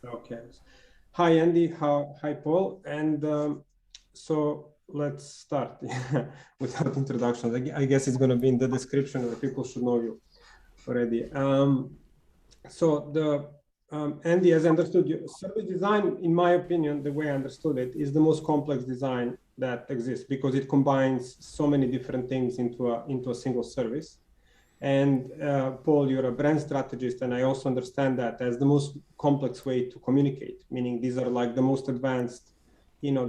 Okay. Hi, Andy. Hi, Paul. And so let's start without introductions. I guess it's going to be in the description where people should know you already. So Andy, as I understood you, service design, in my opinion, the way I understood it, is the most complex design that exists because it combines so many different things into a single service. And Paul, you're a brand strategist, and I also understand that as the most complex way to communicate, meaning these are like the most advanced,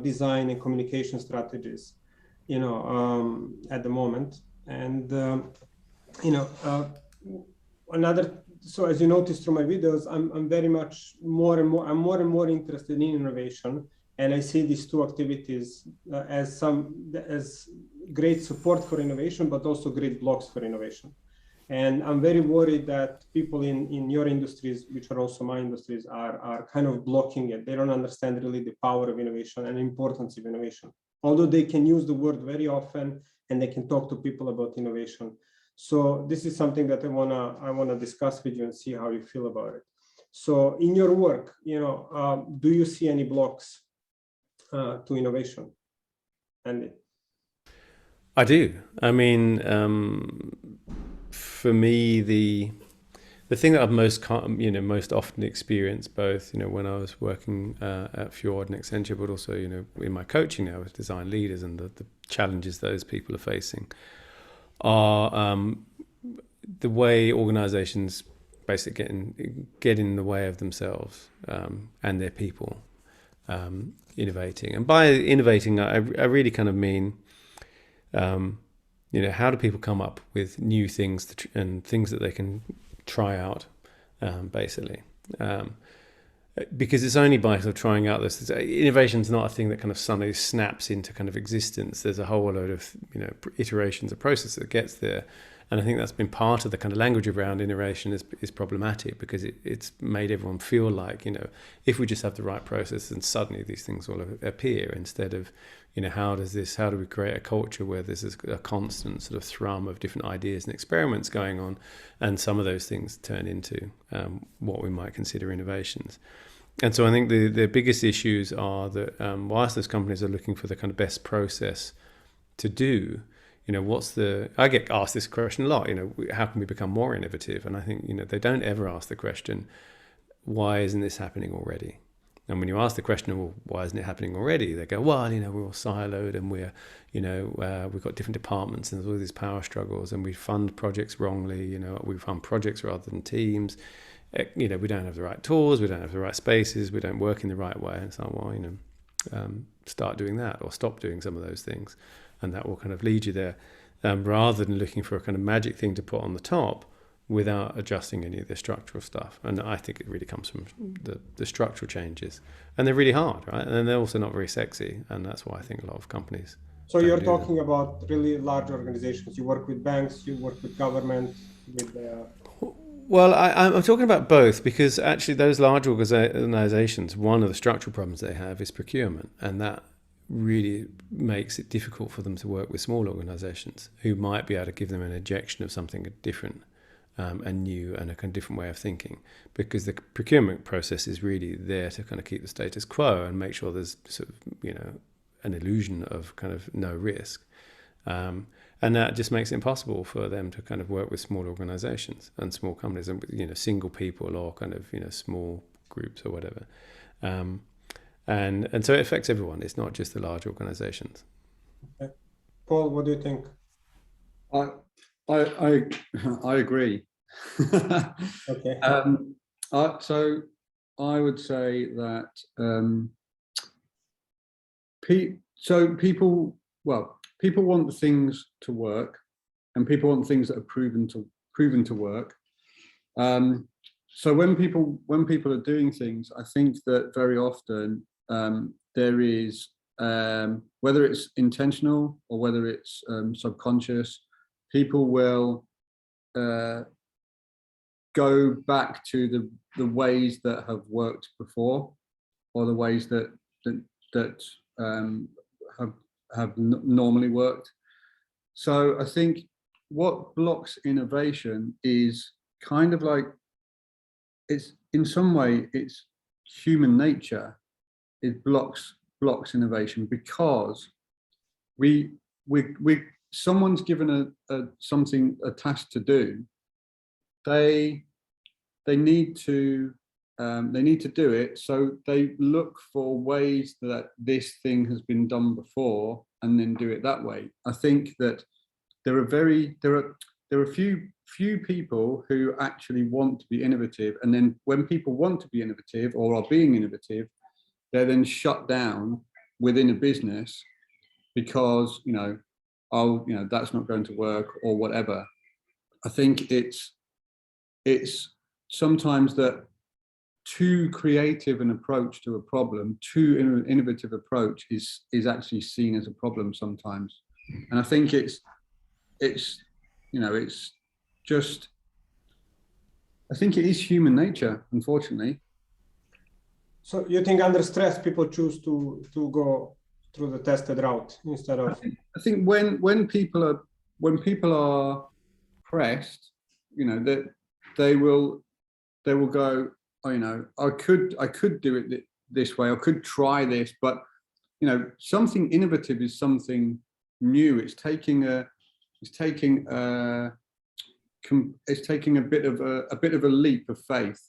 design and communication strategies, at the moment. And you know, so as you noticed through my videos, I'm very much I'm more and more interested in innovation, and I see these two activities as great support for innovation, but also great blocks for innovation. And I'm very worried that people in your industries, which are also my industries, are kind of blocking it. They don't understand really the power of innovation and the importance of innovation. Although they can use the word very often and they can talk to people about innovation. So this is something that I wanna discuss with you and see how you feel about it. So in your work, do you see any blocks to innovation, Andy? I do. I mean, for me, the thing that I've most often experienced, both when I was working at Fjord and Accenture, but also in my coaching now with design leaders and the challenges those people are facing, are the way organisations basically get in the way of themselves and their people innovating. And by innovating, I really kind of mean, how do people come up with new things and things that they can try out, basically. Because it's only by sort of trying out this. Innovation is not a thing that kind of suddenly snaps into kind of existence. There's a whole load of iterations, a process that gets there, and I think that's been part of the kind of language around innovation is problematic because it's made everyone feel like if we just have the right process, then suddenly these things will appear instead of how do we create a culture where there's a constant sort of thrum of different ideas and experiments going on, and some of those things turn into what we might consider innovations. And so I think the biggest issues are that whilst those companies are looking for the kind of best process to do, I get asked this question a lot, how can we become more innovative? And I think, they don't ever ask the question, why isn't this happening already? And when you ask the question, well, why isn't it happening already? They go, well, we're all siloed and we've got different departments and there's all these power struggles and we fund projects wrongly, we fund projects rather than teams. We don't have the right tools, we don't have the right spaces, we don't work in the right way. And it's like, well, start doing that or stop doing some of those things. And that will kind of lead you there, rather than looking for a kind of magic thing to put on the top without adjusting any of the structural stuff. And I think it really comes from the structural changes. And they're really hard, right? And they're also not very sexy. And that's why I think a lot of companies So don't you're do them. talking about really large organizations. You work with banks, you work with government, with Well, I'm talking about both because actually those large organizations, one of the structural problems they have is procurement. And that really makes it difficult for them to work with small organizations who might be able to give them an injection of something different and new and a kind of different way of thinking, because the procurement process is really there to kind of keep the status quo and make sure there's sort of an illusion of kind of no risk. And that just makes it impossible for them to kind of work with small organizations and small companies and single people or kind of small groups or whatever. And so it affects everyone. It's not just the large organizations. Okay. Paul, what do you think? I I I agree. Okay. So I would say that people want the things to work, and people want things that are proven to work. So when people are doing things, I think that very often there is, whether it's intentional or whether it's subconscious, people will go back to the ways that have worked before, or the ways that have normally worked. So I think what blocks innovation is kind of like, it's in some way it's human nature, it blocks innovation, because we someone's given a task to do. They need to do it, so they look for ways that this thing has been done before and then do it that way. I think that there are few people who actually want to be innovative, and then when people want to be innovative or are being innovative, they're then shut down within a business because that's not going to work or whatever. I think it's sometimes that too creative an approach to a problem, too innovative approach is actually seen as a problem sometimes. And I think it's just, I think it is human nature, unfortunately. So you think under stress people choose to go through the tested route instead of? I think when people are pressed, that they will go, oh, I could do it this way, I could try this, but something innovative is something new. It's taking a bit of a leap of faith,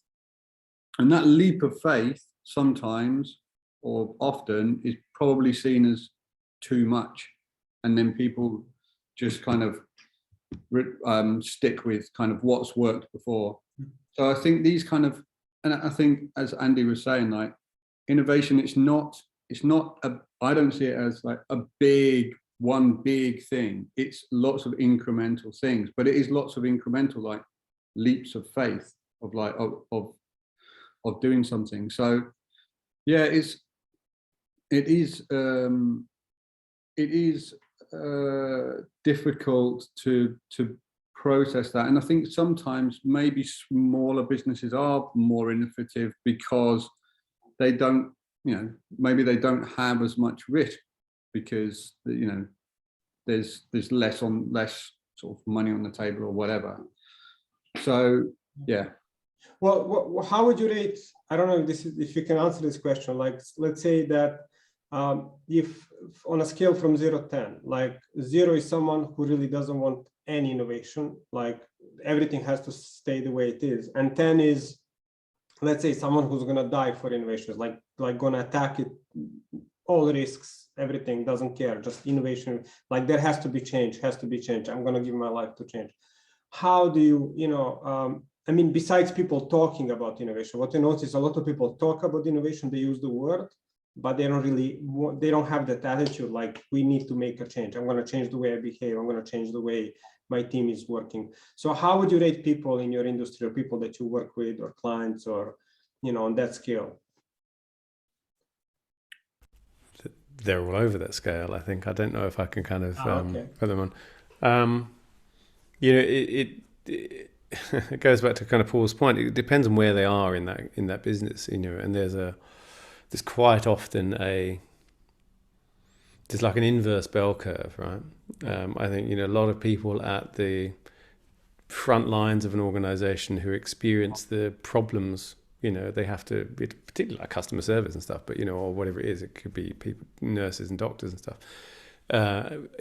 and that leap of faith sometimes or often is probably seen as too much, and then people just kind of stick with kind of what's worked before. So I think these kind of, and I think as Andy was saying, like innovation, it's not I don't see it as like one big thing. It's lots of incremental things, but it is lots of incremental like leaps of faith of doing something. So yeah, it is difficult to process that, and I think sometimes maybe smaller businesses are more innovative because they don't, maybe they don't have as much risk because there's less sort of money on the table or whatever. So yeah. Well, how would you rate? I don't know if you can answer this question. Like, let's say that if on a scale from 0 to 10, like 0 is someone who really doesn't want any innovation, like everything has to stay the way it is, and 10 is, let's say, someone who's gonna die for innovations, like gonna attack it, all risks, everything, doesn't care, just innovation, like there has to be change, I'm gonna give my life to change. How do you, I mean, besides people talking about innovation, what I notice, a lot of people talk about innovation, they use the word, but they don't have that attitude, like we need to make a change. I'm going to change the way I behave. I'm going to change the way my team is working. So how would you rate people in your industry or people that you work with or clients or, on that scale? They're all over that scale, I think. I don't know if I can kind of put them on. It goes back to kind of Paul's point. It depends on where they are in that business, and there's quite often there's like an inverse bell curve, right? I think, a lot of people at the front lines of an organization who experience the problems, they have to, particularly like customer service and stuff, but, or whatever it is, it could be people, nurses and doctors and stuff,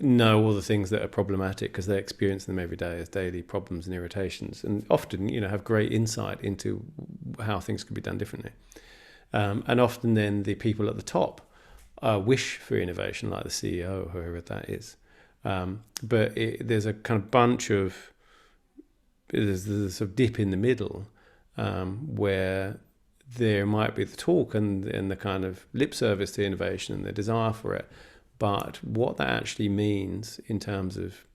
know all the things that are problematic because they experience them every day as daily problems and irritations, and often, have great insight into how things could be done differently. And often then the people at the top wish for innovation, like the CEO, whoever that is. But there's a kind of there's a sort of dip in the middle where there might be the talk and the kind of lip service to innovation and the desire for it. But what that actually means in terms of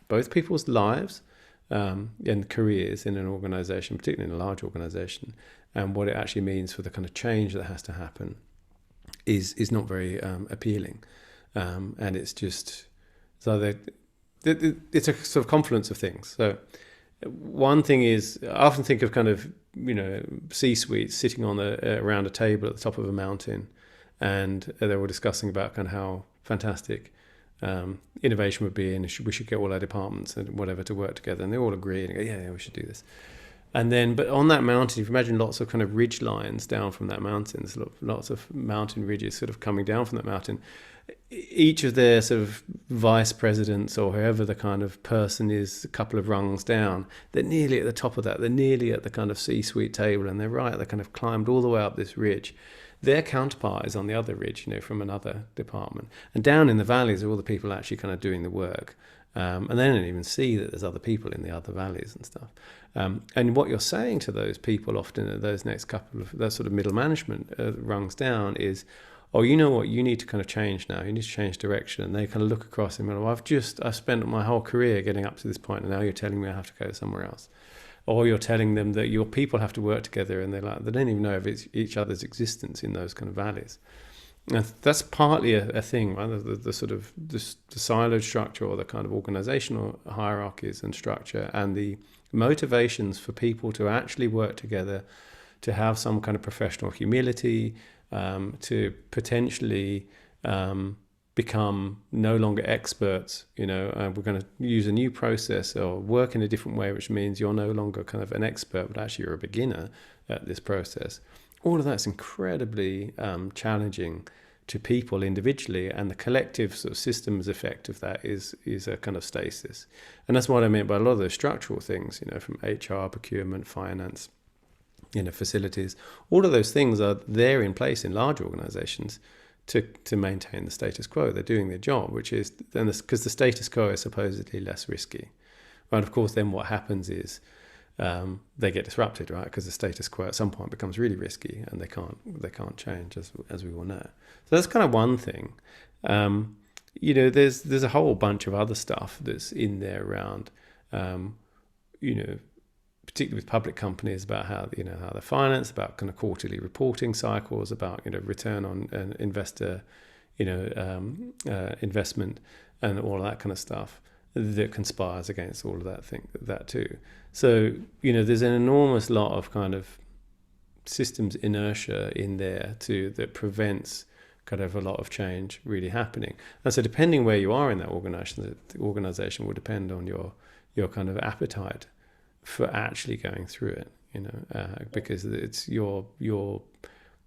both people's lives and careers in an organization, particularly in a large organization, and what it actually means for the kind of change that has to happen is not very appealing. And it's just, so it's a sort of confluence of things. So one thing is, I often think of kind of, C-suites sitting around a table at the top of a mountain, and they were discussing about kind of how fantastic innovation would be, and we should get all our departments and whatever to work together, and they all agree and go, yeah, we should do this. And then, but on that mountain, if you imagine lots of kind of ridge lines down from that mountain, there's lots of mountain ridges sort of coming down from that mountain. Each of their sort of vice presidents or whoever the kind of person is, a couple of rungs down, they're nearly at the top of that. They're nearly at the kind of C-suite table, and they're right. They kind of climbed all the way up this ridge. Their counterpart is on the other ridge, from another department. And down in the valleys are all the people actually kind of doing the work. And they don't even see that there's other people in the other valleys and stuff. And what you're saying to those people often at those next couple of, that sort of middle management rungs down is, oh, you know what, you need to kind of change now. You need to change direction. And they kind of look across and go, well, I've spent my whole career getting up to this point, and now you're telling me I have to go somewhere else. Or you're telling them that your people have to work together, and they don't even know of each other's existence in those kind of valleys. And that's partly a thing, right? The sort of the siloed structure, or the kind of organizational hierarchies and structure, and the motivations for people to actually work together, to have some kind of professional humility, to potentially become no longer experts. We're going to use a new process or work in a different way, which means you're no longer kind of an expert, but actually you're a beginner at this process. All of that's incredibly challenging to people individually, and the collective sort of systems effect of that is a kind of stasis. And that's what I meant by a lot of those structural things, from HR, procurement, finance, facilities. All of those things are there in place in large organizations to maintain the status quo. They're doing their job, which is, because the status quo is supposedly less risky. But of course, then what happens is they get disrupted, right? Because the status quo at some point becomes really risky, and they can't change, as we all know. So that's kind of one thing. There's a whole bunch of other stuff that's in there around, particularly with public companies, about how they're financed, about kind of quarterly reporting cycles, about return on investor, investment, and all of that kind of stuff that conspires against all of that too. So there's an enormous lot of kind of systems inertia in there that prevents kind of a lot of change really happening. And so depending where you are in that organization will depend on your kind of appetite for actually going through it, because it's you're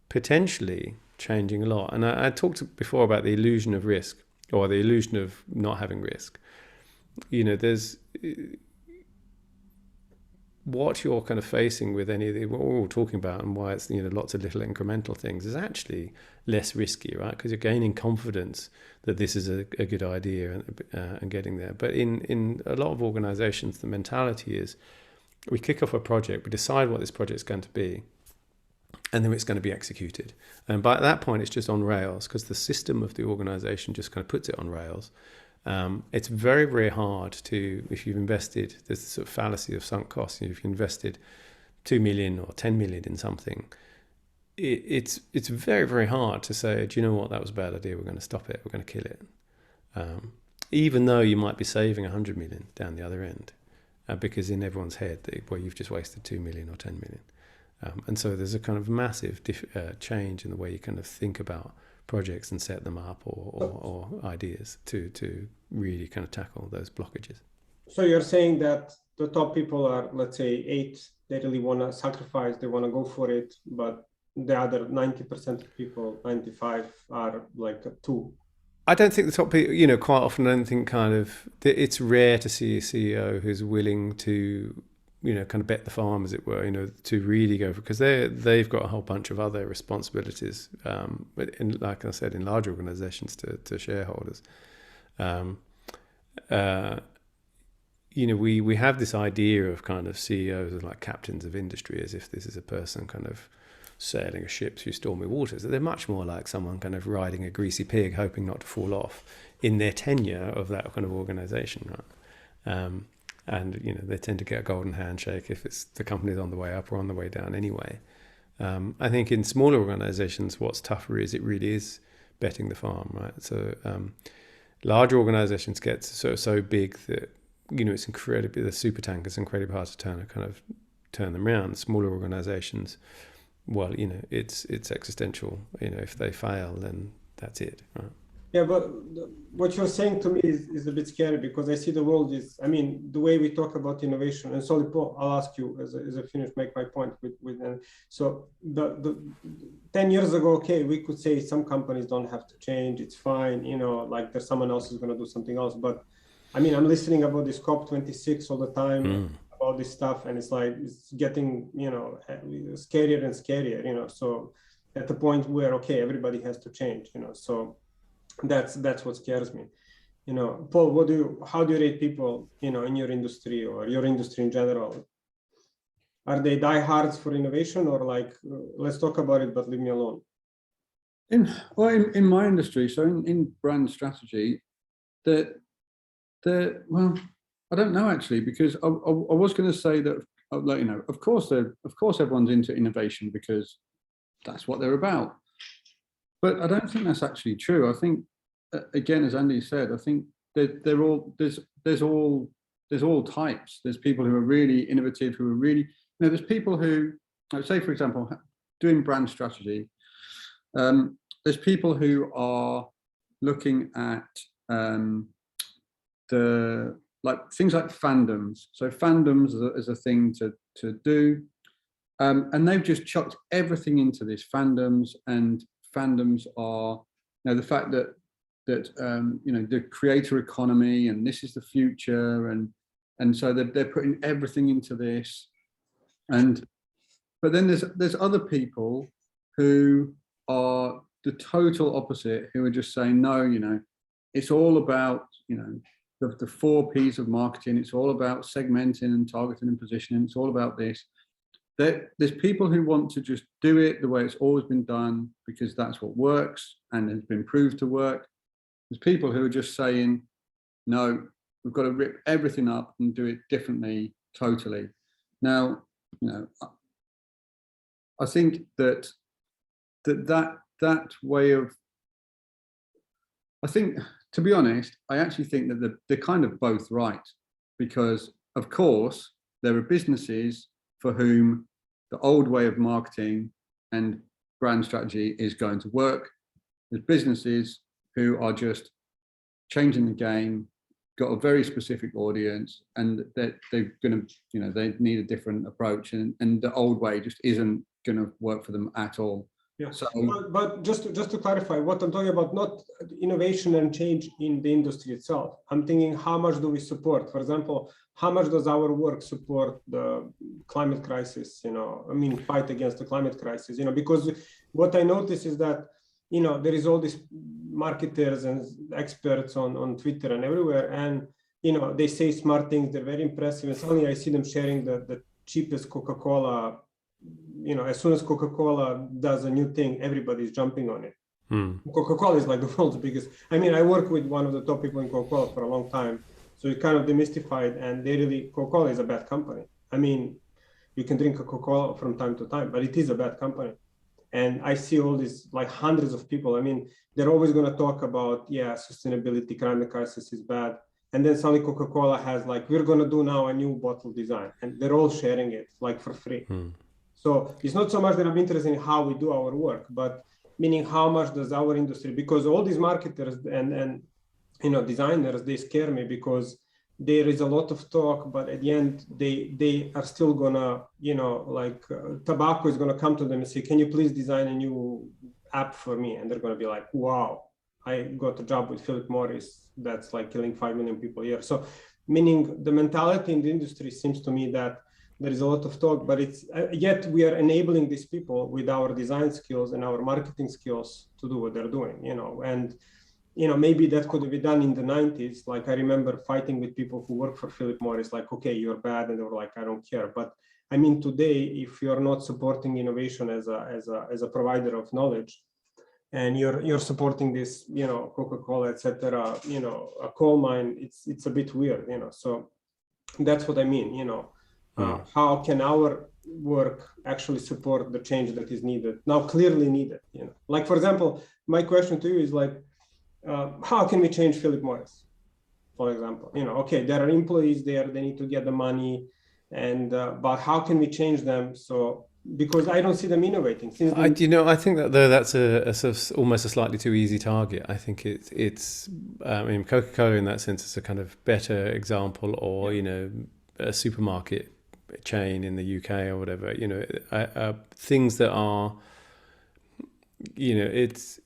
potentially changing a lot. And I talked before about the illusion of risk, or the illusion of not having risk. There's what you're kind of facing with any of what we're all talking about, and why it's lots of little incremental things, is actually less risky, right? Because you're gaining confidence that this is a good idea and getting there. But in a lot of organizations, the mentality is, we kick off a project, we decide what this project's going to be, and then it's going to be executed. And by that point, it's just on rails, because the system of the organization just kind of puts it on rails. It's very, very hard to, if you've invested, there's this sort of fallacy of sunk costs. If you invested 2 million or 10 million in something, it's very, very hard to say, do you know what, that was a bad idea, we're going to stop it, we're going to kill it. Even though you might be saving 100 million down the other end. Because in everyone's head, you've just wasted 2 million or 10 million. And so there's a kind of massive change in the way you kind of think about projects and set them up, or ideas to really kind of tackle those blockages. So you're saying that the top people are, let's say 8, they really want to sacrifice, they want to go for it, but the other 90% of people, 95, are like a 2. I don't think the top people, quite often I don't think it's rare to see a CEO who's willing to, kind of bet the farm, as it were, to really go for, because they've got a whole bunch of other responsibilities, but like I said, in large organizations to shareholders. We have this idea of kind of CEOs as like captains of industry, as if this is a person kind of sailing a ship through stormy waters. They're much more like someone kind of riding a greasy pig, hoping not to fall off in their tenure of that kind of organization, right? And they tend to get a golden handshake if it's the company's on the way up or on the way down anyway. I think in smaller organizations, what's tougher is it really is betting the farm, right? So larger organizations get so big that it's incredibly, the super tankers, incredibly hard to turn them around. Smaller organizations, well, it's existential. If they fail, then that's it, right? Yeah, but what you're saying to me is a bit scary, because I see the world is, I mean, the way we talk about innovation, and sorry, Paul, I'll ask you as I finish, make my point so the 10 years ago, okay, we could say some companies don't have to change, it's fine, you know, like there's someone else is going to do something else. But I mean, I'm listening about this COP26 all the time, about this stuff, and it's like, it's getting, you know, scarier and scarier, you know, so at the point where, okay, everybody has to change, you know, so that's what scares me, you know. Paul, how do you rate people, you know, in your industry or your industry in general? Are they diehards for innovation, or like, let's talk about it but leave me alone? In my industry, so in brand strategy, well, I don't know actually, because I was going to say that, like, you know, of course everyone's into innovation because that's what they're about. But I don't think that's actually true. I think, again, as Andy said, I think that there's all types. There's people who are really innovative, who are really, you know, there's people who, like, say, for example, doing brand strategy. There's people who are looking at things like fandoms. So fandoms is a thing to do. And they've just chucked everything into this fandoms, and fandoms are, you know, the fact that you know, the creator economy, and this is the future, and so they're putting everything into this. But then there's other people who are the total opposite, who are just saying, no, you know, it's all about, you know, the 4 P's of marketing. It's all about segmenting and targeting and positioning. It's all about this. There's people who want to just do it the way it's always been done because that's what works and has been proved to work. There's people who are just saying, no, we've got to rip everything up and do it differently, totally. Now, you know, I think that way of, I think, to be honest, I actually think that they're kind of both right, because of course there are businesses for whom the old way of marketing and brand strategy is going to work. There's businesses who are just changing the game, got a very specific audience, and they're going to, you know, they need a different approach, and the old way just isn't going to work for them at all. Yeah. So, but just to clarify, what I'm talking about, not innovation and change in the industry itself. I'm thinking, how much do we support? For example, how much does our work support the climate crisis? You know, I mean, fight against the climate crisis. You know, because what I notice is that, you know, there is all these marketers and experts on Twitter and everywhere, and, you know, they say smart things. They're very impressive, and suddenly I see them sharing the cheapest Coca-Cola. You know, as soon as Coca-Cola does a new thing, everybody's jumping on it. Coca-Cola is like the world's biggest. I mean, I work with one of the top people in Coca-Cola for a long time, so it kind of demystified, and Coca-Cola is a bad company. I mean, you can drink Coca-Cola from time to time, but it is a bad company. And I see all these, like, hundreds of people. I mean, they're always going to talk about, yeah, sustainability, climate crisis is bad. And then suddenly Coca-Cola has, like, we're going to do now a new bottle design, and they're all sharing it, like, for free. So it's not so much that I'm interested in how we do our work, but meaning how much does our industry, because all these marketers and you know, designers, they scare me, because there is a lot of talk, but at the end, they are still gonna, you know, like tobacco is gonna come to them and say, can you please design a new app for me? And they're gonna be like, wow, I got a job with Philip Morris that's like killing 5 million people a year. So meaning the mentality in the industry seems to me that there is a lot of talk, but it's yet we are enabling these people with our design skills and our marketing skills to do what they're doing, you know. And, you know, maybe that could have been done in the 90s. Like, I remember fighting with people who work for Philip Morris, like, okay, you're bad, and they were like, I don't care. But I mean, today, if you're not supporting innovation as a provider of knowledge, and you're supporting this, you know, Coca-Cola, etc., you know, a coal mine, it's a bit weird, you know. So that's what I mean, you know. How can our work actually support the change that is needed now, clearly needed, you know? Like, for example, my question to you is like, how can we change Philip Morris, for example? You know, okay, there are employees there, they need to get the money, and but how can we change them so because I don't see them innovating. Since I think that though that's a sort of almost a slightly too easy target. I think it's I mean, Coca-Cola in that sense is a kind of better example, or a supermarket chain in the UK or whatever. Things that are, it's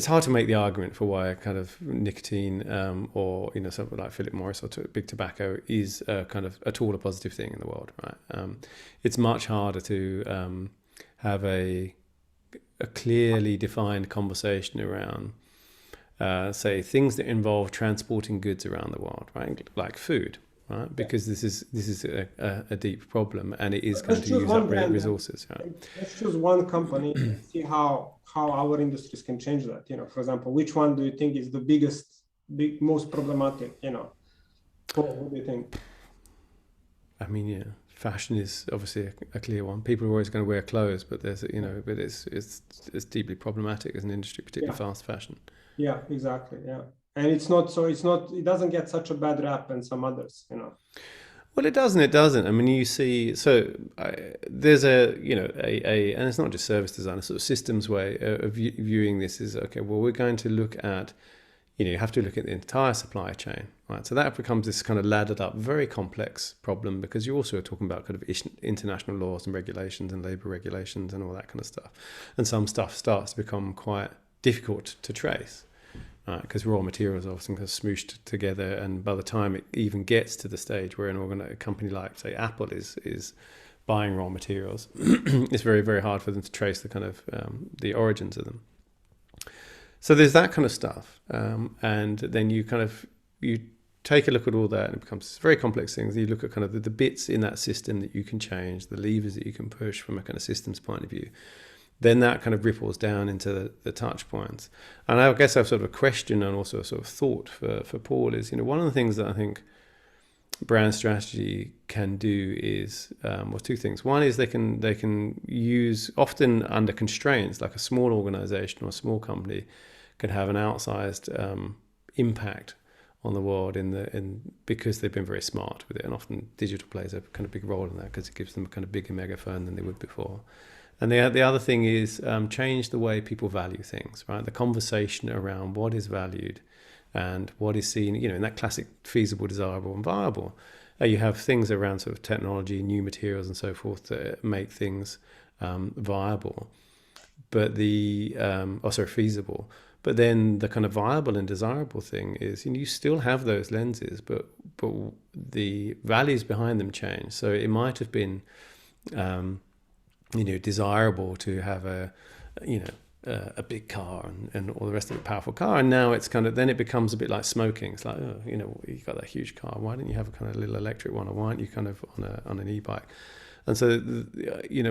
hard to make the argument for why a kind of nicotine or something like Philip Morris or big tobacco is kind of at all a positive thing in the world, right? It's much harder to have a clearly defined conversation around, say, things that involve transporting goods around the world, right? Like food, right? Because this is a deep problem, and it is going to use up resources. Right? Let's choose one company and see how our industries can change that. For example, which one do you think is the most problematic? What do you think? I mean, fashion is obviously a clear one. People are always going to wear clothes, but there's but it's deeply problematic as an industry, particularly fast fashion. Yeah, exactly. Yeah. And it doesn't get such a bad rap than some others, Well, it doesn't. I mean, you see, there's and it's not just service design, a sort of systems way of viewing this is, okay, well, we're going to look at, you have to look at the entire supply chain, right? So that becomes this kind of laddered up, very complex problem, because you also are talking about kind of international laws and regulations and labor regulations and all that kind of stuff. And some stuff starts to become quite difficult to trace. Because raw materials are often kind of smooshed together, and by the time it even gets to the stage where a company like, say, Apple is buying raw materials, it's very, very hard for them to trace the kind of the origins of them. So there's that kind of stuff, and then you take a look at all that, and it becomes very complex things. You look at kind of the bits in that system that you can change, the levers that you can push from a kind of systems point of view. Then that kind of ripples down into the touch points. And I guess I've sort of a question and also a sort of thought for Paul is, one of the things that I think brand strategy can do is, two things. One is they can use, often under constraints, like a small organization or a small company can have an outsized impact on the world because they've been very smart with it. And often digital plays a kind of big role in that because it gives them a kind of bigger megaphone than they would before. And the other thing is change the way people value things, right? The conversation around what is valued and what is seen, in that classic feasible, desirable, and viable. You have things around sort of technology, new materials, and so forth that make things viable, but feasible. But then the kind of viable and desirable thing is, you still have those lenses, but the values behind them change. So it might have been desirable to have a big car and all the rest of a powerful car, and now it's kind of, then it becomes a bit like smoking. It's like, you got that huge car, why don't you have a kind of little electric one, or why aren't you kind of on an e-bike? And so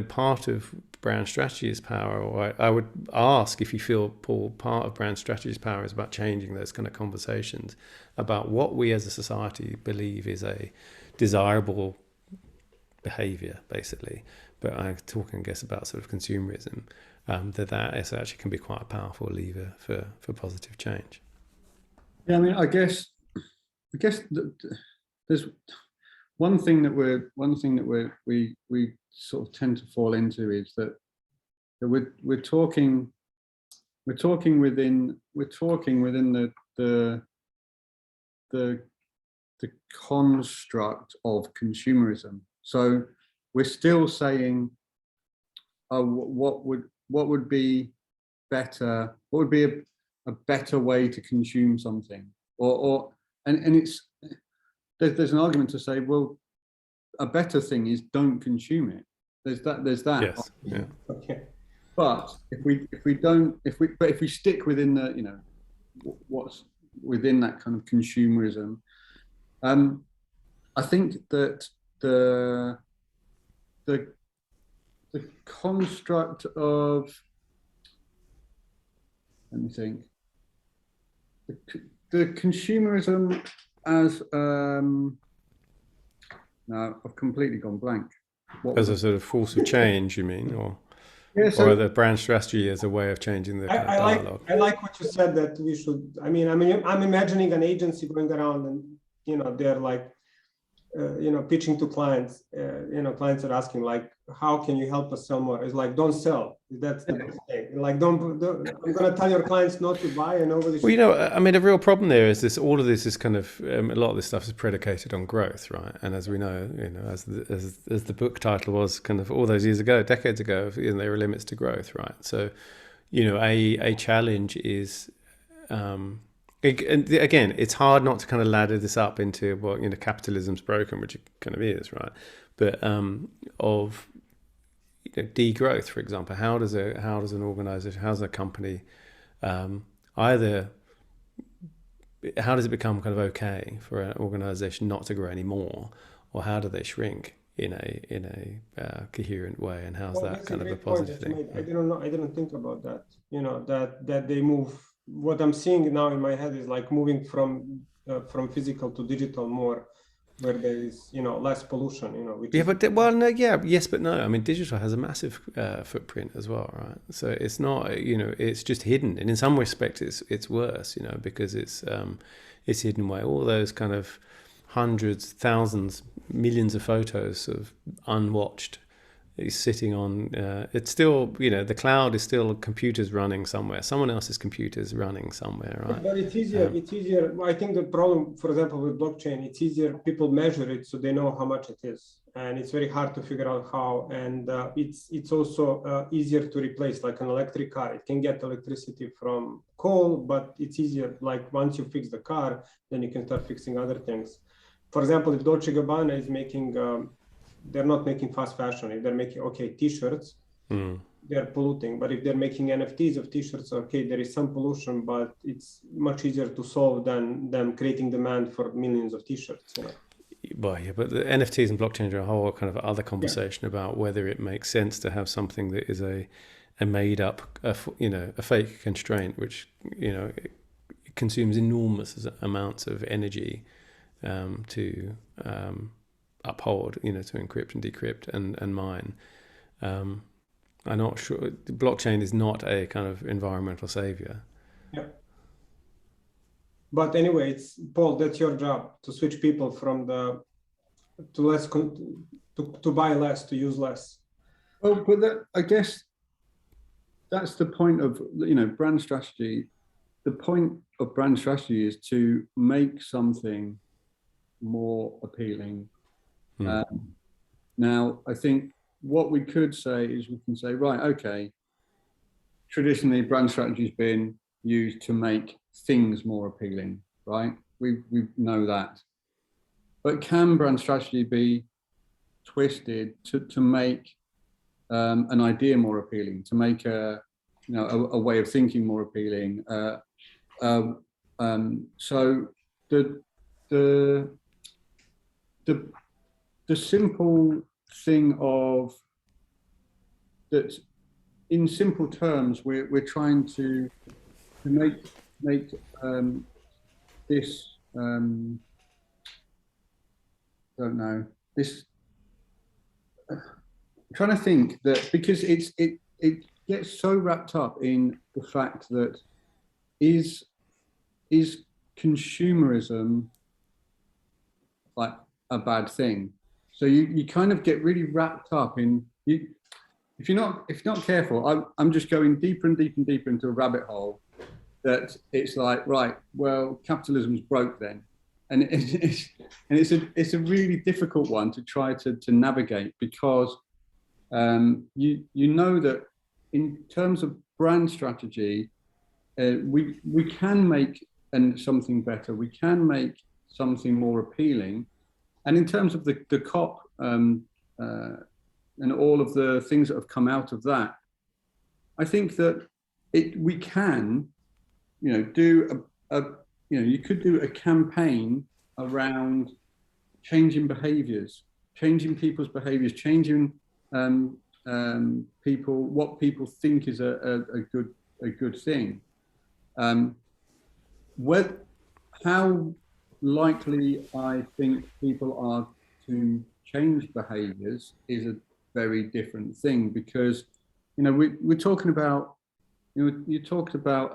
part of brand strategy's power, or I would ask if you feel, Paul, part of brand strategy's power is about changing those kind of conversations about what we as a society believe is a desirable behavior, basically. But I'm talking, I guess, about sort of consumerism, that is actually can be quite a powerful lever for positive change. Yeah, I mean, I guess there's one thing that we sort of tend to fall into is that we're talking within the construct of consumerism. So we're still saying, what would be better? What would be a better way to consume something? And it's there's an argument to say, well, a better thing is don't consume it. There's that. Yes. Yeah. Okay. But if we stick within the what's within that kind of consumerism, I think that the construct of, let me think, the consumerism as no, I've completely gone blank. As a sort of force of change, you mean, or or the brand strategy as a way of changing the dialogue? I like what you said, that we should. I mean, I'm imagining an agency going around and they're like pitching to clients, clients are asking like, how can you help us sell more? It's like, don't sell. That's the best thing. Like, don't I'm going to tell your clients not to buy, and nobody should. Well, I mean, a real problem there is this. All of this is kind of a lot of this stuff is predicated on growth, right? And as we know, as the book title was kind of all those years ago, decades ago, there are limits to growth, right? So, a challenge is. Again, it's hard not to kind of ladder this up into capitalism's broken, which it kind of is, right? But of degrowth, for example, how does an organization, how's a company either how does it become kind of okay for an organization not to grow anymore, or how do they shrink in a coherent way, and how's that kind of a positive thing? I didn't think about that. That they move. What I'm seeing now in my head is like moving from physical to digital more, where there is less pollution. Yes, but no. I mean, digital has a massive footprint as well, right? So it's not it's just hidden, and in some respects it's worse, because it's hidden away. All those kind of hundreds, thousands, millions of photos of unwatched. He's sitting on. It's still, the cloud is still computers running somewhere. Someone else's computers running somewhere, right? But it's easier. It's easier. I think the problem, for example, with blockchain, it's easier. People measure it, so they know how much it is, and it's very hard to figure out how. And it's also easier to replace, like an electric car. It can get electricity from coal, but it's easier. Like once you fix the car, then you can start fixing other things. For example, if Dolce & Gabbana is making. They're not making fast fashion. If they're making t-shirts, they're polluting. But if they're making NFTs of t-shirts, there is some pollution, but it's much easier to solve than them creating demand for millions of t-shirts. Well, yeah, but the NFTs and blockchain are a whole kind of other conversation about whether it makes sense to have something that is a made up, a fake constraint, which it consumes enormous amounts of energy to uphold, to encrypt and decrypt and mine. I'm not sure. Blockchain is not a kind of environmental savior. Yeah. But anyway, it's Paul. That's your job, to switch people from to buy less, to use less. Well, but I guess that's the point of brand strategy. The point of brand strategy is to make something more appealing. Now, I think what we could say is we can say, right, okay, traditionally brand strategy has been used to make things more appealing, right? We know that. But can brand strategy be twisted to make an idea more appealing, to make a way of thinking more appealing? So the simple thing of that, in simple terms, we're trying to make this this. I'm trying to think that, because it gets so wrapped up in the fact that is consumerism like a bad thing? So you kind of get really wrapped up in you. If you're not careful, I'm just going deeper and deeper and deeper into a rabbit hole. That it's like, right, well, capitalism's broke then, and it's a really difficult one to try to navigate, because you know that in terms of brand strategy, we can make something better. We can make something more appealing. And in terms of the COP and all of the things that have come out of that, I think that we can, do you could do a campaign around changing behaviors, changing people's behaviors, changing what people think is a good thing. How likely I think people are to change behaviors is a very different thing, because we're talking about you talked about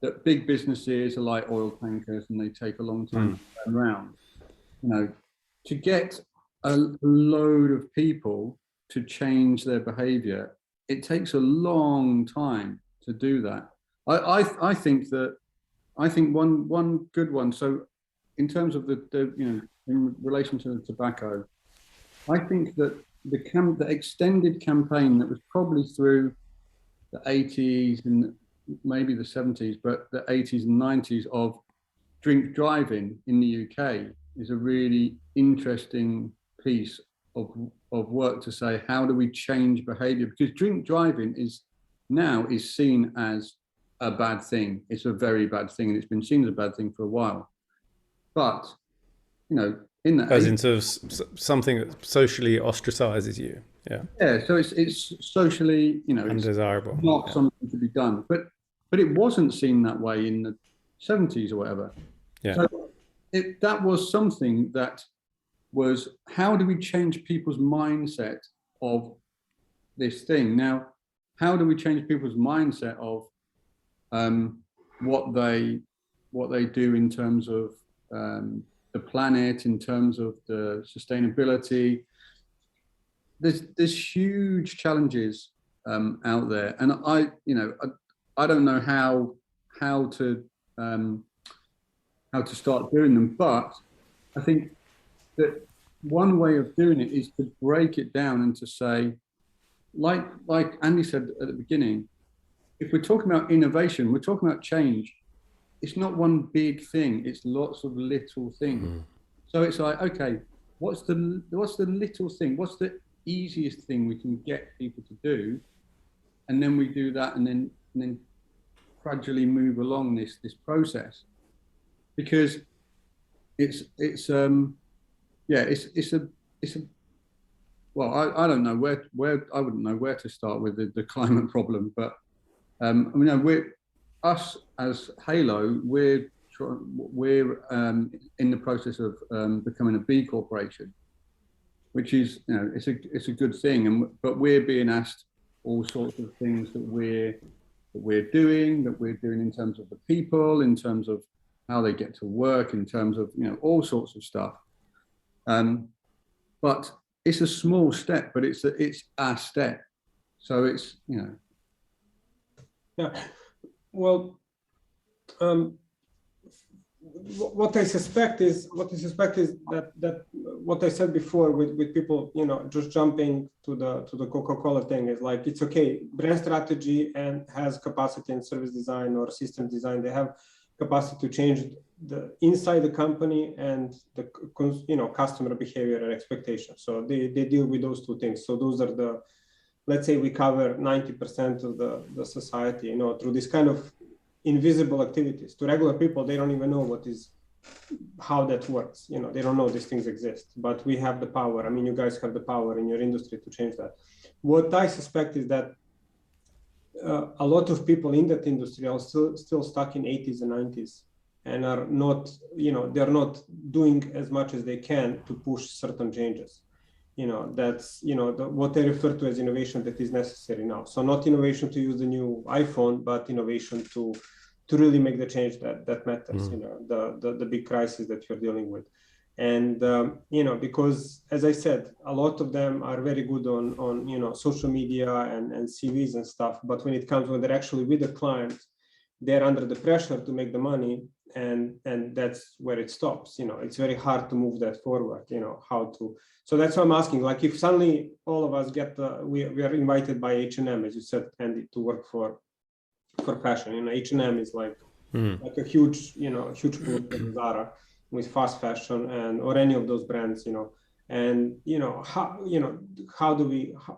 that big businesses are like oil tankers and they take a long time to turn around. to get a load of people to change their behavior, it takes a long time to do that. I think one good one. So in terms of the in relation to the tobacco, I think that the extended campaign that was probably through the 80s and maybe the 70s, but the 80s and 90s of drink driving in the UK is a really interesting piece of work to say, how do we change behavior? Because drink driving is seen as a bad thing. It's a very bad thing, and it's been seen as a bad thing for a while. But, in the goes into something that socially ostracizes you. Yeah, so it's socially, undesirable, it's not something to be done. But it wasn't seen that way in the 70s or whatever. Yeah. So that was something that was, how do we change people's mindset of this thing? Now, how do we change people's mindset of what they do in terms of the planet, in terms of the sustainability? There's huge challenges out there, and I don't know how to start doing them, but I think that one way of doing it is to break it down and to say, like Andy said at the beginning, if we're talking about innovation, we're talking about change. It's not one big thing, it's lots of little things. So it's like, okay, what's the little thing? What's the easiest thing we can get people to do? And then we do that, and then gradually move along this process, because it's well, I don't know where I wouldn't know where to start with the climate problem, but we're us as Halo, we're in the process of becoming a B Corporation, which is, it's a good thing, but we're being asked all sorts of things that we're doing in terms of the people, in terms of how they get to work, in terms of all sorts of stuff. But it's a small step, but it's a step. So it's Yeah. Well, what I suspect is that what I said before with people, just jumping to the Coca-Cola thing is like, it's okay, brand strategy and has capacity in service design or system design. They have capacity to change the inside the company and the customer behavior and expectations. So they deal with those two things. So those are let's say we cover 90% of the society, through this kind of invisible activities. To regular people, they don't even know how that works. They don't know these things exist, but we have the power. I mean, you guys have the power in your industry to change that. What I suspect is that a lot of people in that industry are still stuck in 80s and 90s and are not, they're not doing as much as they can to push certain changes. That's, what I refer to as innovation that is necessary now. So not innovation to use the new iPhone, but innovation to really make the change that matters, the big crisis that you're dealing with. And, because as I said, a lot of them are very good on social media and CVs and stuff. But when they're actually with the client, they're under the pressure to make the money. And that's where it stops. It's very hard to move that forward, so that's why I'm asking, like, if suddenly all of us we are invited by H&M, as you said, Andy, to work for fashion. H&M is like a huge pool from Zara with fast fashion or any of those brands, and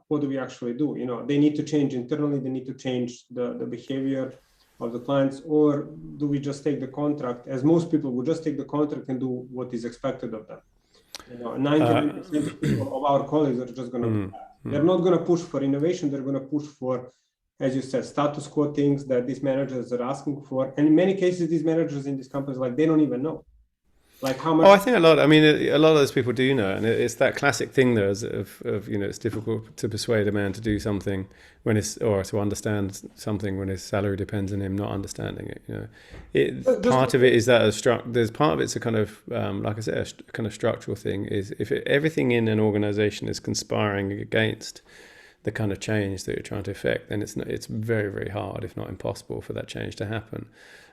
what do we actually do? They need to change internally, they need to change the behavior of the clients, or do we just take the contract, as most people would just take the contract and do what is expected of them? 99% of our colleagues are just going to do that. They're not going to push for innovation. They're going to push for, as you said, status quo things that these managers are asking for. And in many cases, these managers in these companies, like, they don't even know. Like how Oh, much? I think a lot. I mean, a lot of those people do know, and it's that classic thing, though, of it's difficult to persuade a man to do something when or to understand something when his salary depends on him not understanding it. Part of it is that there's part of it's a kind of like I said, a kind of structural thing. Is if everything in an organization is conspiring against the kind of change that you're trying to effect, then it's very, very hard, if not impossible, for that change to happen.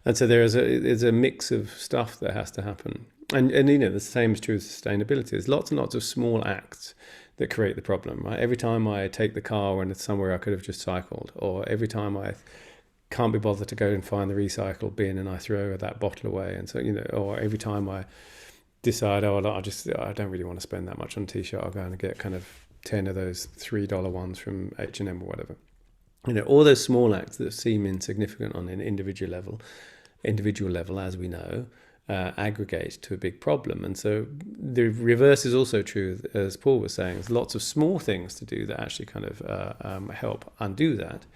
And so there's a mix of stuff that has to happen. And the same is true with sustainability. There's lots and lots of small acts that create the problem, right? Every time I take the car when it's somewhere I could have just cycled, or every time I can't be bothered to go and find the recycle bin and I throw that bottle away, and so or every time I decide, I don't really want to spend that much on a t-shirt, I'll go and get kind of 10 of those $3 ones from H&M or whatever. All those small acts that seem insignificant on an individual level, as we know, aggregate to a big problem. And so the reverse is also true, as Paul was saying. There's lots of small things to do that actually kind of help undo that.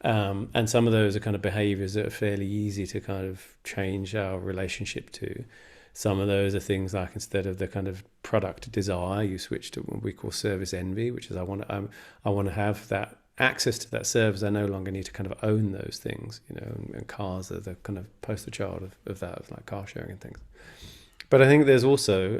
And some of those are kind of behaviors that are fairly easy to kind of change our relationship to. Some of those are things like, instead of the kind of product desire, you switch to what we call service envy, which is I want to have that access to that service. I no longer need to kind of own those things, and cars are the kind of poster child of that, of like car sharing and things. But I think there's also,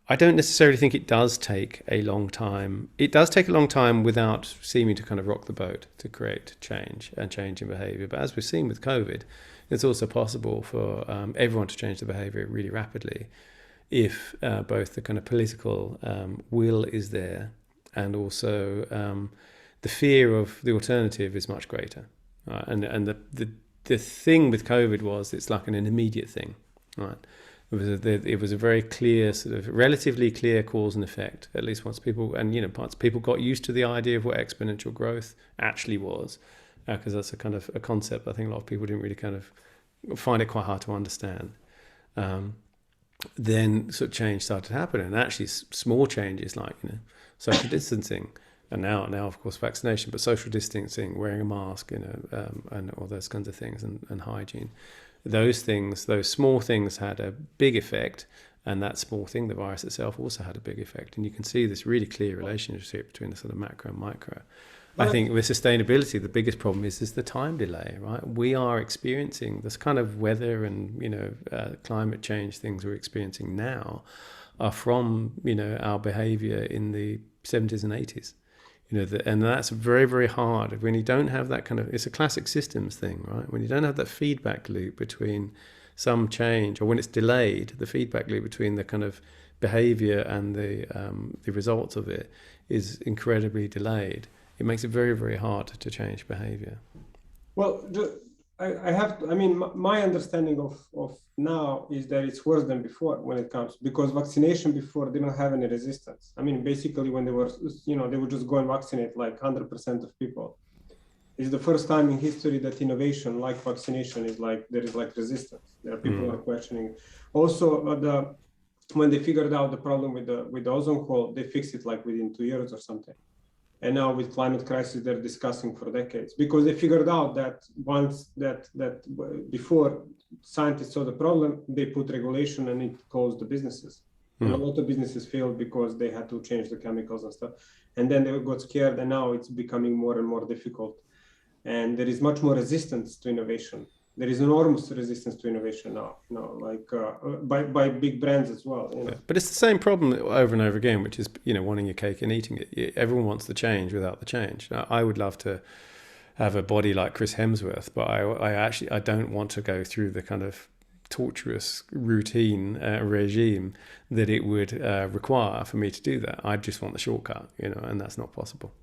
I don't necessarily think it does take a long time. It does take a long time without seeming to kind of rock the boat to create change and change in behavior. But as we've seen with COVID, it's also possible for everyone to change their behavior really rapidly if both the kind of political will is there, and also the fear of the alternative is much greater. Right? And the thing with COVID was it's like an immediate thing. Right? It was a very clear, sort of relatively clear cause and effect, at least once people got used to the idea of what exponential growth actually was, because that's a kind of a concept I think a lot of people didn't really kind of find it quite hard to understand. Then sort of change started to happen, and actually small changes like social distancing, and now of course vaccination, but social distancing, wearing a mask, and all those kinds of things, and hygiene. Those small things had a big effect, and that small thing, the virus itself, also had a big effect. And you can see this really clear relationship between the sort of macro and micro. I think with sustainability, the biggest problem is the time delay, right? We are experiencing this kind of weather and, climate change things we're experiencing now are from, our behavior in the 70s and 80s. And that's very, very hard. When you don't have that kind of, it's a classic systems thing, right? When you don't have that feedback loop between some change, or when it's delayed, the feedback loop between the kind of behavior and the results of it is incredibly delayed. It makes it very, very hard to change behavior. Well, my understanding of now is that it's worse than before when it comes, because vaccination before didn't have any resistance. Basically when they were, they would just go and vaccinate like 100% of people. It's the first time in history that innovation like vaccination is like, there is like resistance. There are people who are questioning. Also, when they figured out the problem with the ozone hole, they fixed it like within 2 years or something. And now with climate crisis, they're discussing for decades, because they figured out that once that before scientists saw the problem, they put regulation and it closed the businesses. And a lot of businesses failed because they had to change the chemicals and stuff. And then they got scared, and now it's becoming more and more difficult. And there is much more resistance to innovation. There is enormous resistance to innovation now, like by big brands as well. But it's the same problem over and over again, which is, wanting your cake and eating it. Everyone wants the change without the change. Now, I would love to have a body like Chris Hemsworth, but I don't want to go through the kind of torturous routine regime that it would require for me to do that. I just want the shortcut, and that's not possible.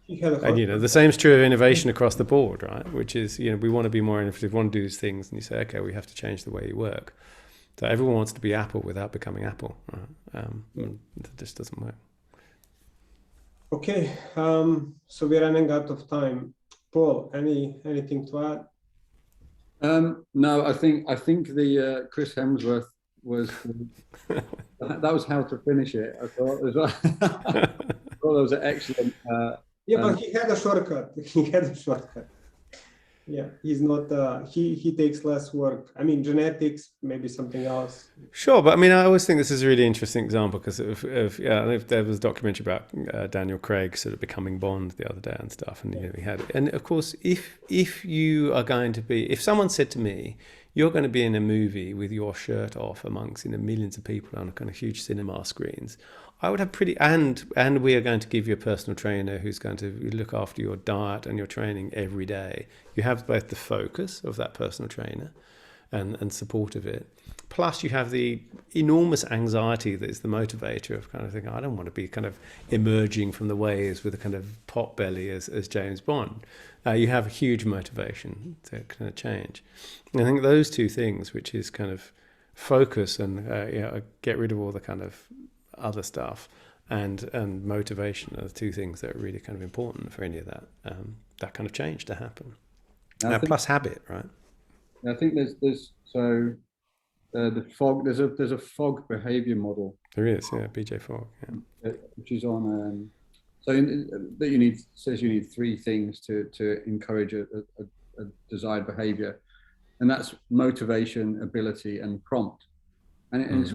And the same is true of innovation across the board, right? Which is, we want to be more innovative, we want to do these things, and you say, okay, we have to change the way you work. So everyone wants to be Apple without becoming Apple, right? That just doesn't work. Okay, so we're running out of time. Paul, anything to add? No, I think the Chris Hemsworth was that was how to finish it. I thought that was an excellent. Yeah, but he had a shortcut. Yeah, he's not. He takes less work. I mean, genetics, maybe something else. Sure, but I mean, I always think this is a really interesting example because there was a documentary about Daniel Craig sort of becoming Bond the other day and stuff, and he had, and of course, if you are going to be, if someone said to me, you're going to be in a movie with your shirt off amongst millions of people on a kind of huge cinema screens, I would have and we are going to give you a personal trainer who's going to look after your diet and your training every day. You have both the focus of that personal trainer and support of it. Plus you have the enormous anxiety that is the motivator of kind of thinking, I don't want to be kind of emerging from the waves with a kind of pot belly as James Bond. You have a huge motivation to kind of change. And I think those two things, which is kind of focus and get rid of all the kind of other stuff and motivation, are the two things that are really kind of important for any of that kind of change to happen. Plus habit, right? I think there's so the fog. There's a fog behavior model. There is, yeah, BJ Fogg, yeah. Which is on. That says you need three things to encourage a desired behavior, and that's motivation, ability, and prompt. And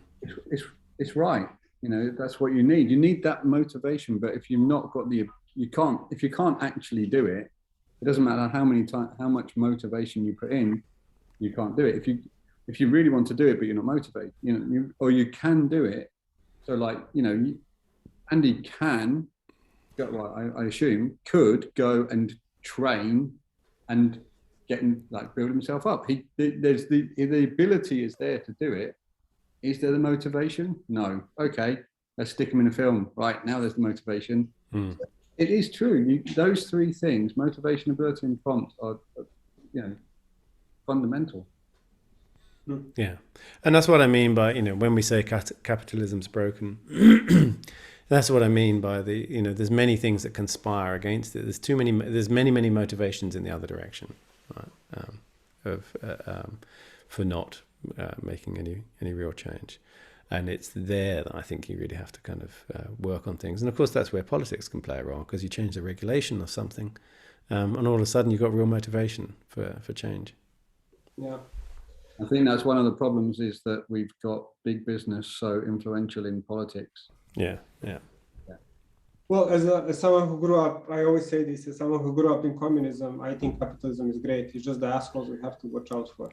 it's right. You know, that's what you need. You need that motivation, but if you've not got if you can't actually do it, it doesn't matter how much motivation you put in. You can't do it. If you really want to do it, but you're not motivated, or you can do it. So Andy can, I assume, could go and train and build himself up. There's the ability is there to do it. Is there the motivation? No. Okay, let's stick him in a film. Right, now there's the motivation. It is true. Those three things, motivation, ability, and prompt, are fundamental. Yeah, and that's what I mean by when we say capitalism's broken. That's what I mean by there's many things that conspire against it. There's many motivations in the other direction, right? For not making any real change. And it's there that I think you really have to kind of work on things. And of course, that's where politics can play a role, because you change the regulation of something, and all of a sudden you've got real motivation for change. Yeah. I think that's one of the problems, is that we've got big business so influential in politics. Yeah. Well, as someone who grew up, I always say this, as someone who grew up in communism, I think capitalism is great. It's just the assholes we have to watch out for.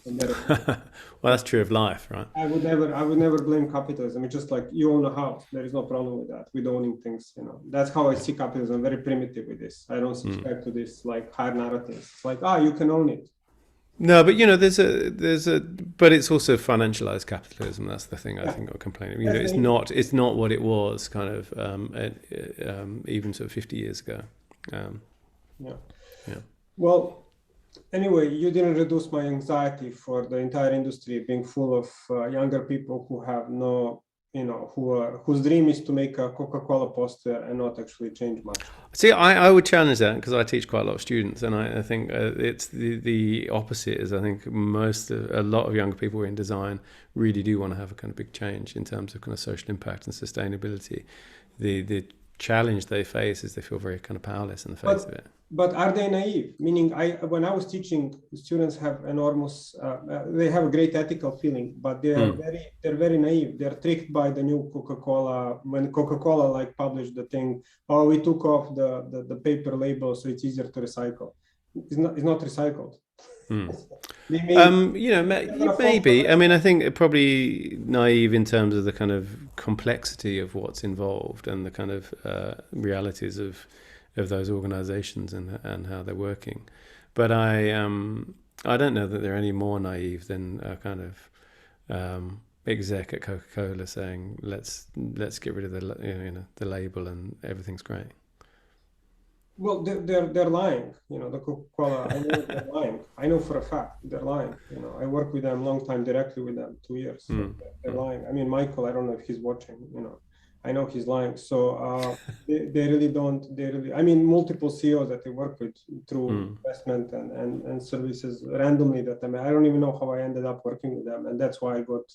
Well, that's true of life, right? I would never blame capitalism. It's just like, you own a house. There is no problem with that, with owning things. That's how I see capitalism. I'm very primitive with this. I don't subscribe to this like higher narratives. It's like, you can own it. No, but but it's also financialized capitalism. That's the thing I think I'm complaining. It's not what it was kind of even sort of 50 years ago. Yeah. Well, anyway, you didn't reduce my anxiety for the entire industry being full of younger people who have no, whose dream is to make a Coca-Cola poster and not actually change much. See, I would challenge that, because I teach quite a lot of students, and I think it's the opposite. Is I think a lot of younger people in design really do want to have a kind of big change in terms of kind of social impact and sustainability. The challenge they face is they feel very kind of powerless in the face of it. But are they naive? Meaning, when I was teaching, students have enormous, they have a great ethical feeling, but they're very naive. They're tricked by the new Coca-Cola. When Coca-Cola published the thing, we took off the paper label, so it's easier to recycle. It's not recycled. Maybe. I mean, I think it probably naive in terms of the kind of complexity of what's involved and the kind of realities of those organizations and how they're working. But I don't know that they're any more naive than a kind of exec at Coca-Cola saying, let's get rid of the label and everything's great. Well, they're lying. The Coca-Cola, I know they're lying. I know for a fact they're lying. I work with them long time, directly with them, 2 years. So they're lying. I mean, Michael, I don't know if he's watching. I know he's lying. So they really don't. I mean, multiple CEOs that they work with through investment and services randomly. I don't even know how I ended up working with them, and that's why I got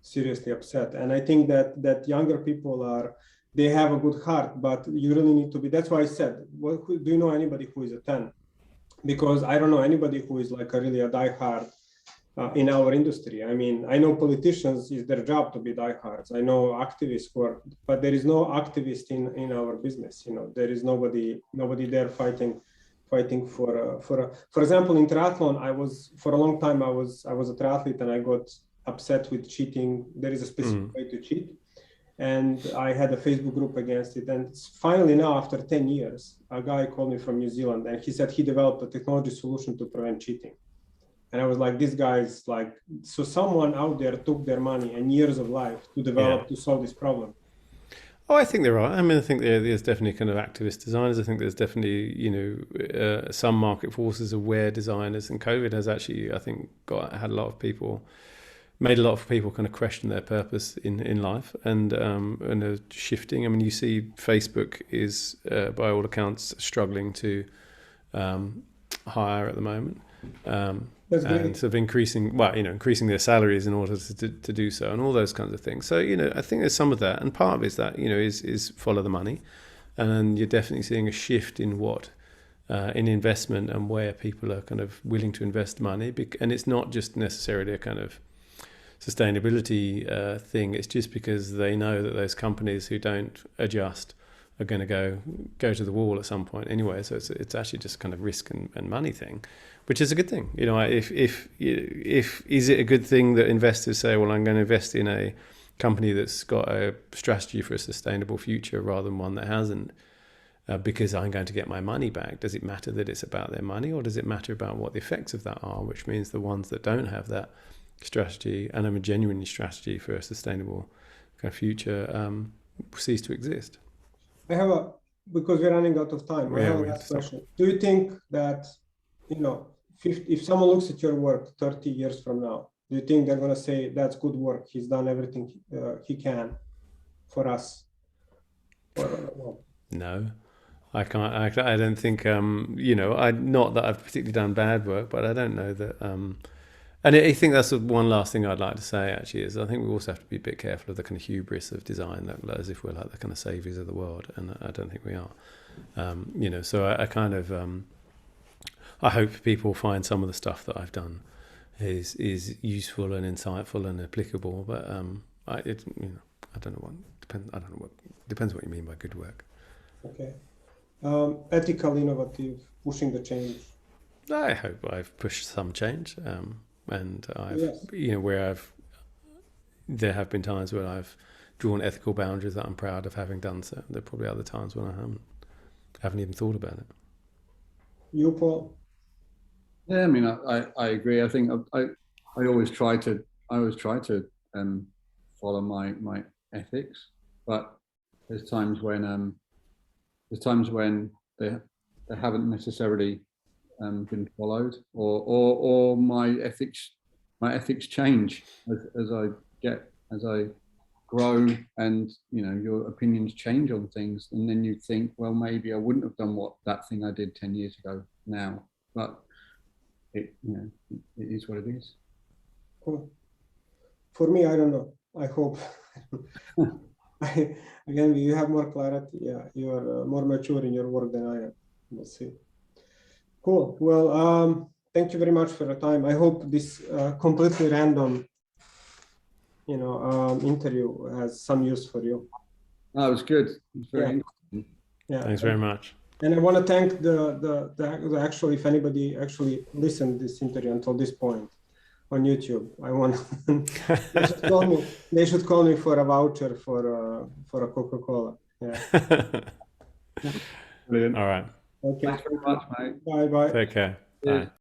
seriously upset. And I think that younger people they have a good heart, but you really need to be. That's why I said, do you know anybody who is a 10? because I don't know anybody who is like a really a diehard in our industry. I mean, I know politicians, it's their job to be diehards. I know activists who are, but there is no activist in our business. You know, there is nobody there fighting for example, in triathlon. I was for a long time. I was a triathlete, and I got upset with cheating. There is a specific way to cheat, and I had a Facebook group against it. And finally, now after 10 years, a guy called me from New Zealand, and he said he developed a technology solution to prevent cheating. And I was like, this guy's like, so someone out there took their money and years of life to develop to solve this problem. Oh, I think there are. I mean, I think there's definitely kind of activist designers. I think there's definitely, some market forces aware designers, and COVID has actually, I think, made a lot of people kind of question their purpose in life and are shifting. I mean, you see Facebook is, by all accounts, struggling to hire at the moment. And sort of increasing their salaries in order to do so, and all those kinds of things. So, I think there's some of that, and part of it is that, is follow the money, and then you're definitely seeing a shift in in investment and where people are kind of willing to invest money, and it's not just necessarily a kind of sustainability thing. It's just because they know that those companies who don't adjust are going to go to the wall at some point anyway. So it's actually just kind of risk and money thing, which is a good thing. If is it a good thing that investors say, well, I'm going to invest in a company that's got a strategy for a sustainable future rather than one that hasn't, because I'm going to get my money back. Does it matter that it's about their money, or does it matter about what the effects of that are, which means the ones that don't have that strategy and a genuine strategy for a sustainable kind of future cease to exist? Because we're running out of time, I have a last question. Do you think that, if someone looks at your work 30 years from now, do you think they're going to say, that's good work, he's done everything he can for us? No, I can't. I don't think, not that I've particularly done bad work, but I don't know that. And I think that's one last thing I'd like to say, actually, is I think we also have to be a bit careful of the kind of hubris of design, that as if we're like the kind of saviors of the world, and I don't think we are. So I kind of, I hope people find some of the stuff that I've done is useful and insightful and applicable, but I don't know what depends what you mean by good work. Okay. Ethical, innovative, pushing the change. I hope I've pushed some change. And I've, there have been times where I've drawn ethical boundaries that I'm proud of having done so. There are probably other times when I haven't even thought about it. You, Paul? Yeah, I mean, I agree. I think I always try to follow my ethics, but there's times when they haven't necessarily been followed, or my ethics change as I grow, and your opinions change on things, and then you think, well, maybe I wouldn't have done that thing I did 10 years ago now, but it is what it is. Cool. For me, I don't know. I hope. Again, you have more clarity. Yeah, you are more mature in your work than I am. We'll see. Cool. Well, thank you very much for your time. I hope this completely random, interview has some use for you. That was good. It was very interesting. Yeah. Thanks very much. And I want to thank the actually, if anybody actually listened this interview until this point on YouTube, I want they should call me for a voucher for a Coca-Cola. Yeah. Brilliant. All right. Okay. Thanks very much, mate. Bye. Take care. Bye.